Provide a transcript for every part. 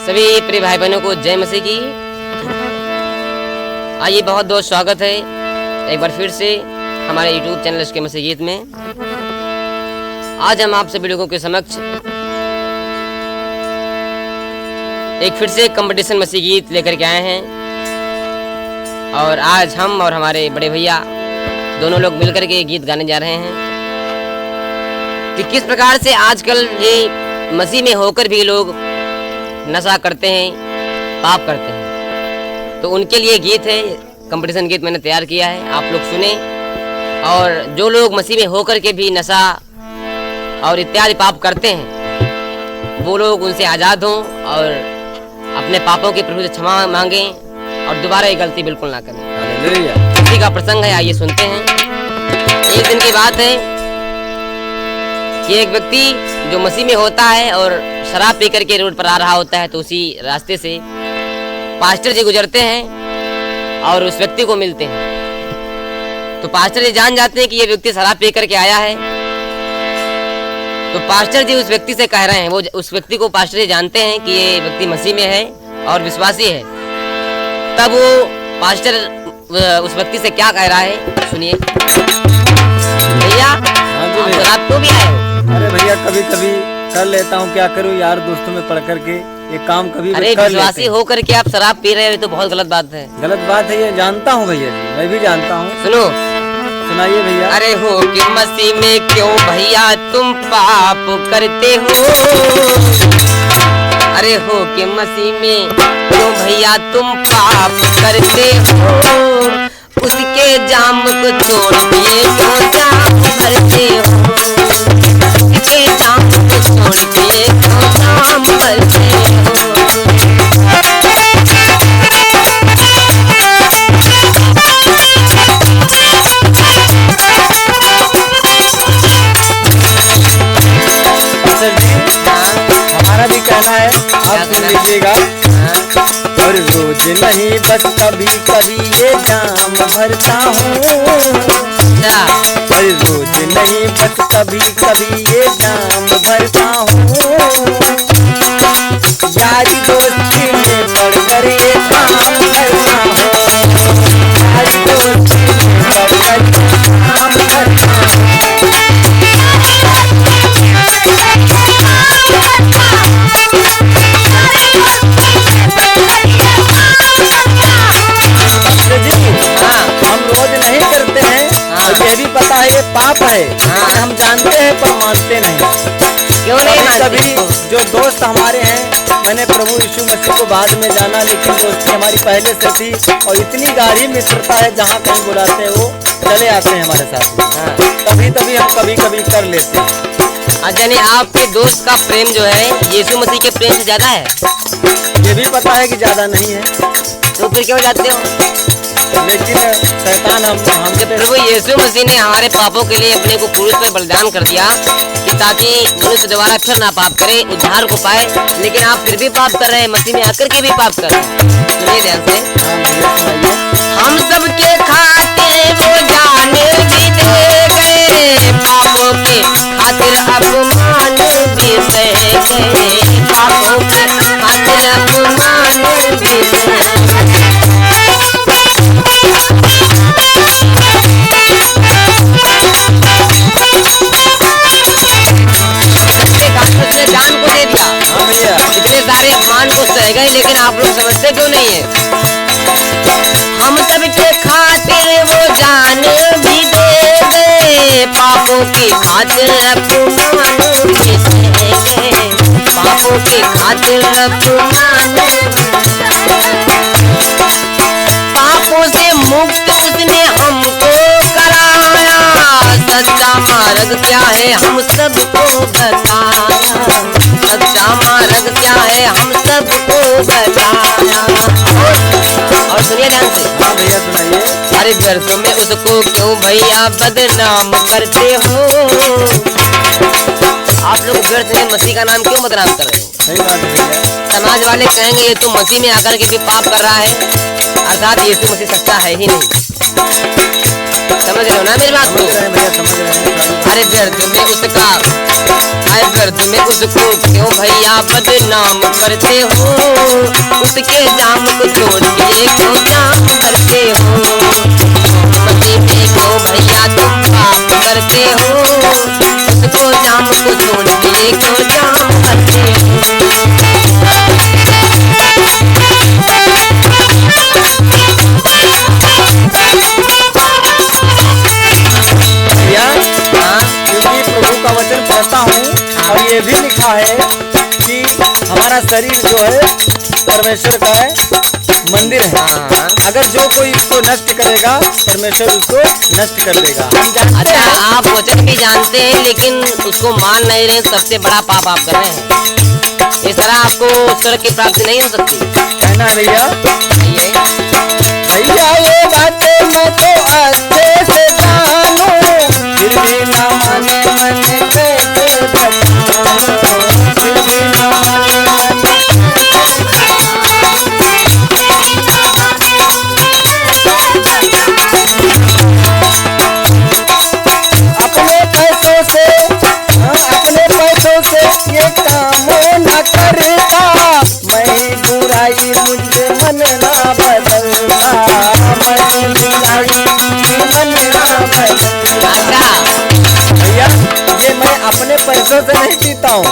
सभी प्रिय भाई बहनों को जय मसीह की। आइए, बहुत बहुत स्वागत है एक बार फिर से हमारे YouTube चैनल इसके मसीह गीत में। आज हम आप सभी लोगों के समक्ष एक फिर से कंपटीशन मसीह गीत लेकर के आए हैं और आज हम और हमारे बड़े भैया दोनों लोग मिलकर के गीत गाने जा रहे हैं कि किस प्रकार से आजकल ये मसीह में होकर भी लोग नशा करते हैं, पाप करते हैं। तो उनके लिए गीत है, कंपटीशन गीत मैंने तैयार किया है, आप लोग सुने। और जो लोग मसीह में होकर के भी नशा और इत्यादि पाप करते हैं वो लोग उनसे आज़ाद हों और अपने पापों के प्रभु से क्षमा मांगें और दोबारा ये गलती बिल्कुल ना करें। इसी का प्रसंग है, आइए सुनते हैं। एक दिन की बात है कि एक व्यक्ति जो मसीह में होता है और शराब पी करके रोड पर आ रहा होता है, तो उसी रास्ते से पास्टर जी गुजरते हैं और उस व्यक्ति को मिलते हैं। तो पास्टर जी जान जाते हैं कि ये व्यक्ति शराब पी करके आया है। तो पास्टर जी उस व्यक्ति से कह रहे हैं, वो उस व्यक्ति को पास्टर जी जानते हैं कि ये व्यक्ति मसीह में है और विश्वासी है। तब वो पास्टर उस व्यक्ति से क्या कह रहा है, सुनिए। भैया आप शराब क्यों भी आए हो? अरे भैया, कभी कभी कर लेता हूँ, क्या करूँ यार, दोस्तों में पढ़ करके ये काम कभी अरे विश्वासी हो करके आप शराब पी रहे हो तो बहुत गलत बात है। गलत बात है, ये जानता हूँ भैया जी, मैं भी जानता हूँ। सुनो, सुनाइए भैया। अरे हो कि मसीह में क्यों भैया तुम पाप करते हो? अरे हो कि मसीह में क्यों भैया तुम पाप करते हो? उसके जाम को छोड़ दिए क्यों जाम भरते हो? उसके जाम को छोड़ दिए क्यों जाम भरते हो? हमारा भी कहना है, आप सुन लीजिएगा। और रोज नहीं बस कभी कभी ये जाम भरता हूँ। और रोज नहीं बस कभी कभी ये जाम भरता हूँ। यारी दोस्ती में पढ़कर ये काम करता हूँ। यारी दोस्ती में पढ़कर काम करता हूँ। ये भी पता है ये पाप है, लेकिन हम जानते हैं पर मानते नहीं। क्यों नहीं मानते? कभी जो दोस्त हमारे हैं, मैंने प्रभु यीशु मसीह को बाद में जाना, लेकिन दोस्ती हमारी पहले से थी और इतनी गाढ़ी मित्रता है, जहाँ कहीं बुलाते हैं वो चले आते हैं हमारे साथ। तभी तभी हम कभी कभी कर लेते हैं। अच्छा, नहीं आपके दोस्त का प्रेम जो है यीशु मसीह के प्रेम से ज्यादा है? ये भी पता है कि ज्यादा नहीं है, तो फिर क्यों जाते हो? लेकिन शैतान हम प्रभु यीशु मसीह ने हमारे पापों के लिए अपने को क्रूस पर बलिदान कर दिया कि ताकि मनुष्य दोबारा फिर ना पाप करे, उद्धार को पाए। लेकिन आप फिर भी पाप कर रहे हैं, मसीह में आकर के भी पाप कर रहे हैं। सुनिए ध्यान से। हम सबके खातिर वो जान भी दे गए, पापों के खातिर अपमान भी सह गए, पापों के खातिर अपमान भी सह गए। जान को दे दिया, इतने सारे अपमान को सह गए, लेकिन आप लोग समझते क्यों नहीं है? हम सबके खातिर वो जान भी दे गए, पापों की खातिर अपमान भी सह गए, पापों की खातिर अपमान। पापों से मुक्त उसने हमको कराया, सच्चा मार्ग क्या है हम सबको बताया, सच्चा मार्ग क्या है हम सबको बताया। और सुनिए ध्यान से। हाँ भैया सुनाइए। अरे व्यर्थों में उसको क्यों भैया बदनाम करते हो? आप लोग व्यर्थ में मसीह का नाम क्यों बदनाम कर रहे हो? सही बात है भैया। समाज वाले कहेंगे ये तो मसीह में आकर के भी पाप कर रहा है, अर्थात यीशु मसीह सच्चा है ही नहीं। समझ रहे हो ना मेरी बात को? समझ रहे हैं भैया, समझ रहे हैं। अरे व्यर्थ में उसका, अरे व्यर्थ में उसको क्यों भैया बदनाम करते हो, उसके जाम को छोड़ के क्यों जाम करते हो, मती में क्यों भैया तुम पाप करते हो, उसको जाम को छोड़ के क्यों जाम करते हो। क्योंकि प्रभु का वचन पढ़ता हूँ और ये भी लिखा है कि हमारा शरीर जो है परमेश्वर का है मंदिर है। अगर जो कोई इसको नष्ट करेगा परमेश्वर उसको नष्ट कर देगा। अच्छा, आप वचन भी जानते हैं लेकिन उसको मान नहीं रहे, सबसे बड़ा पाप आप कर रहे हैं। इस तरह आपको स्वर्ग की प्राप्ति नहीं हो सकती। कहना है भैया, भैया ये बातें मैं तो अच्छे से जानूं, फिर भी ना माने मैंने कैसे बताऊं, फिर भी ना माने अपने पैसों से ये काम न करता, मैं बुराई मुझे मन ना बदलता, मैं बुराई मन ना बदलता। भैया ये मैं अपने पैसों से नहीं पीता हूँ,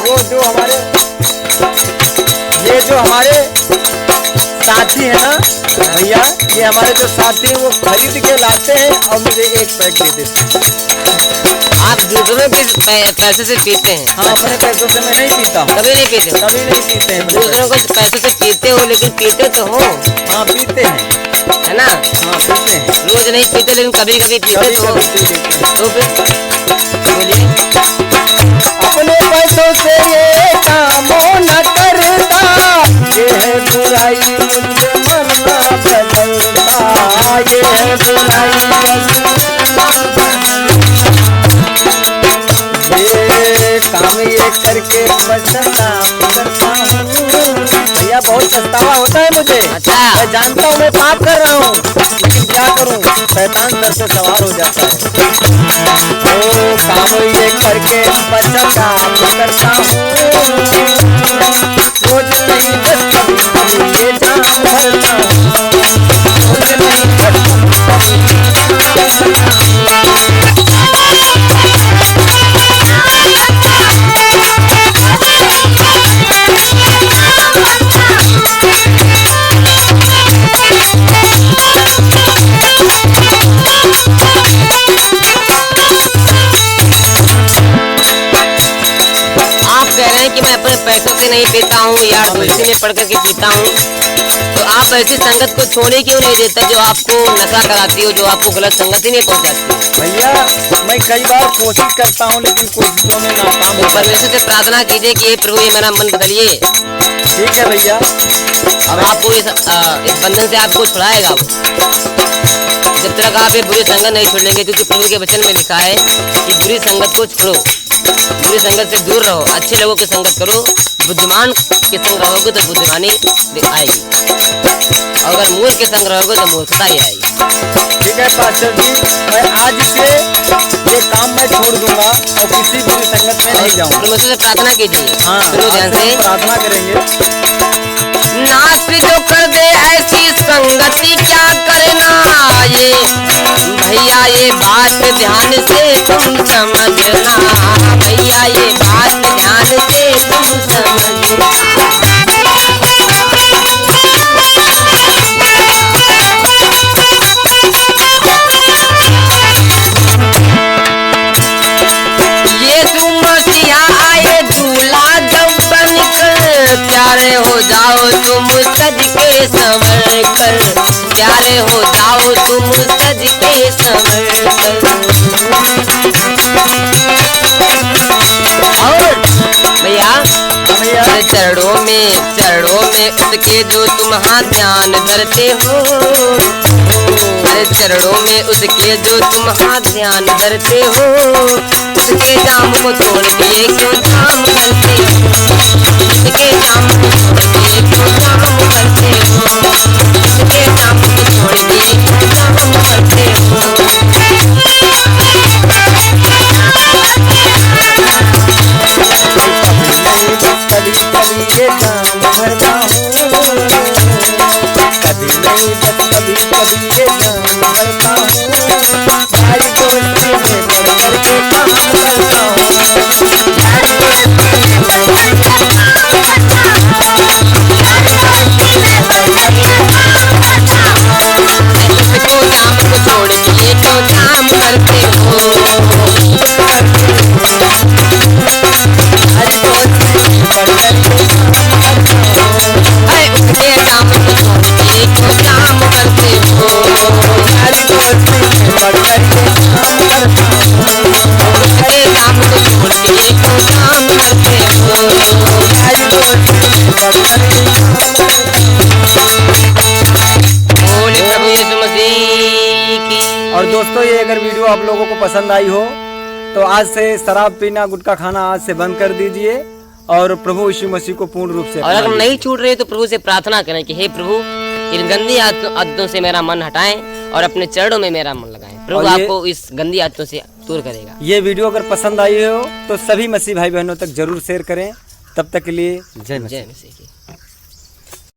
वो जो हमारे साथी है ना भैया, ये हमारे जो साथी है वो खरीद के लाते हैं और मुझे एक पैक दे देते हैं। आप दूसरों के पैसे से पीते हैं? हाँ, अपने पैसों से मैं नहीं पीता हूँ। कभी नहीं पीते? कभी नहीं पीते हैं। दूसरों को पैसे से पीते हो लेकिन पीते तो हो। हाँ पीते हैं, है ना? हाँ पीते हैं। रोज नहीं पीते लेकिन कभी कभी पीते तो हो। तो फिर बोलिए। अपने पैसों से ये काम न करता, ये है बुराई मुझे मन ना बदलता, ये है बुराई ये काम ये करके बदनाम करता हूँ। भैया बहुत पछतावा होता है मुझे। अच्छा। मैं जानता हूँ मैं पाप कर रहा हूँ लेकिन क्या करूँ, शैतान सर से सवार हो जाता है। ओ काम ये करके पछतावा करता हूँ, रोज नहीं बस कभी ये जाम भरता हूँ, रोज नहीं बस कि मैं अपने पैसों से नहीं पीता हूँ, यार दोस्ती में पढ़ करके पीता हूँ, तो आप ऐसी संगत को छोड़ने क्यों नहीं देता जो आपको नशा कराती हो, जो आपको गलत संगत ही नहीं पहुँचाती? भैया मैं कई बार कोशिश करता हूँ लेकिन कोशिशों में नाकाम हो। परमेश्वर से प्रार्थना कीजिए कि प्रभु ये मेरा मन बदलिए। ठीक है भैया, अब आपको इस बंधन से आपको छुड़ाएगा वो, जब तक आप ये बुरी संगत नहीं छोड़ेंगे, क्योंकि प्रभु के वचन में लिखा है कि बुरी संगत को छोड़ो, बुरी संगत से दूर रहो, अच्छे लोगों की संगत करो, बुद्धिमान के संग रहोगे तो बुद्धिमानी आएगी, और अगर मूर्ख के संग रहोगे तो मूर्खता ही आएगी। ठीक है पास्टर जी, मैं आज से ये काम मैं छोड़ दूंगा और किसी बुरी संगत में नहीं जाऊंगा। परमेश्वर से प्रार्थना कीजिए। हाँ, ध्यान से प्रार्थना करेंगे। नाश जो कर दे ऐसी संगति क्या करना, ये भैया ये बात ध्यान से तुम समझना, भैया ये बात ध्यान से तुम समझना। यीशु मसीहा आए दूल्हा जब बनकर, प्यारे हो जाओ तुम सज के संवर कर, प्यारे हो जाओ तुम सज के संवर कर। और भैया चरणों में उसके जो तुम हाथ ध्यान धरते हो, अरे चरणों में उसके जो तुम हाथ ध्यान धरते हो, उसके जाम को तोड़ दिए क्यों जाम करते हो, उसके जाम को तोड़ दिए क्यों जाम करते हो, उसके जाम को तोड़ दिए क्यों जाम करते हो। बस कभी कभी ये जान करता हूँ, यारी दोस्ती में बढ़ करके काम करता हूँ, यारी दोस्ती में बढ़ करके तुझको जाम को छोड़ के तो जाम करते हो, यारी दोस्ती में बढ़ करके उसके जाम को छोड़ के तो जाम करते हो, यारी दोस्ती में बढ़ करके उसके जाम को छोड़ के तो जाम करते हो, यारी दोस्ती में बढ़ करके बोले प्रभु यीशु मसीह की। और दोस्तों ये अगर वीडियो आप लोगों को पसंद आई हो तो आज से शराब पीना गुटखा खाना आज से बंद कर दीजिए और प्रभु यीशु मसीह को पूर्ण रूप से और अगर अपना नहीं छूट रहे तो प्रभु से प्रार्थना करें कि हे प्रभु इन गंदी आदतों से मेरा मन हटाएं और अपने चरणों में मेरा मन लगाएं। प्रभु और ये- आपको इस गंदी आदतों से दूर करेगा। ये वीडियो अगर पसंद आई हो तो सभी मसीह भाई बहनों तक जरूर शेयर करें। तब तक के लिए जय मसीह। जय मसीह की।